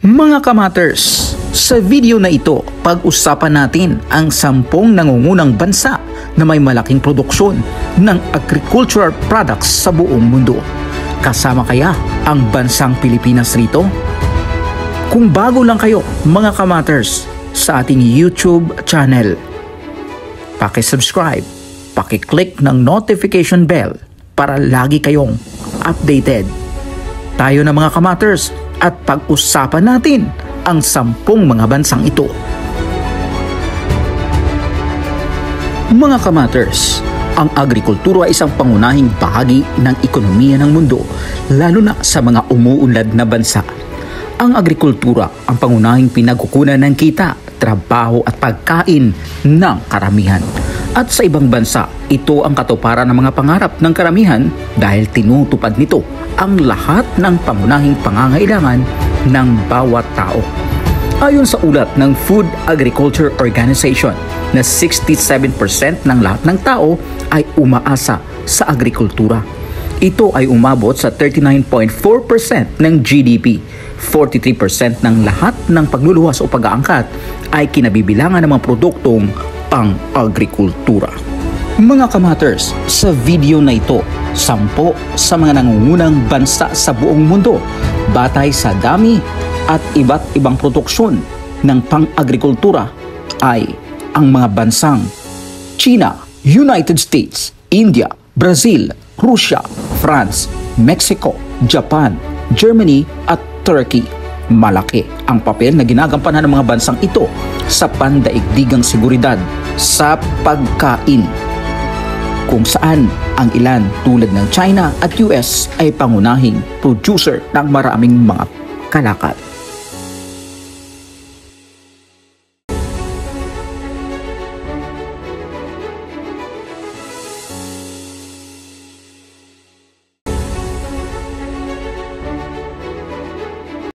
Mga kamatters, sa video na ito, pag-usapan natin ang 10 nangungunang bansa na may malaking produksyon ng agricultural products sa buong mundo. Kasama kaya ang bansang Pilipinas rito? Kung bago lang kayo mga kamatters sa ating YouTube channel, paki-subscribe, paki-click ng notification bell para lagi kayong updated. Tayo na mga kamatters at pag-usapan natin ang 10 mga bansang ito. Mga kamatters, ang agrikultura ay isang pangunahing bahagi ng ekonomiya ng mundo, lalo na sa mga umuunlad na bansa. Ang agrikultura ang pangunahing pinagkukunan ng kita, trabaho at pagkain ng karamihan. At sa ibang bansa, ito ang katuparan ng mga pangarap ng karamihan dahil tinutupad nito ang lahat ng pangunahing pangangailangan ng bawat tao. Ayon sa ulat ng Food Agriculture Organization na 67% ng lahat ng tao ay umaasa sa agrikultura. Ito ay umabot sa 39.4% ng GDP. 43% ng lahat ng pagluluwas o pag-aangkat ay kinabibilangan ng mga produktong pang-agrikultura. Mga kamatters, sa video na ito, 10 sa mga nangungunang bansa sa buong mundo batay sa dami at iba't ibang produksyon ng pang-agrikultura ay ang mga bansang China, United States, India, Brazil, Russia, France, Mexico, Japan, Germany at Turkey. Malaki ang papel na ginagampanan ng mga bansang ito sa pandaigdigang seguridad sa pagkain, kung saan ang ilan tulad ng China at US ay pangunahing producer ng maraming mga kalakal.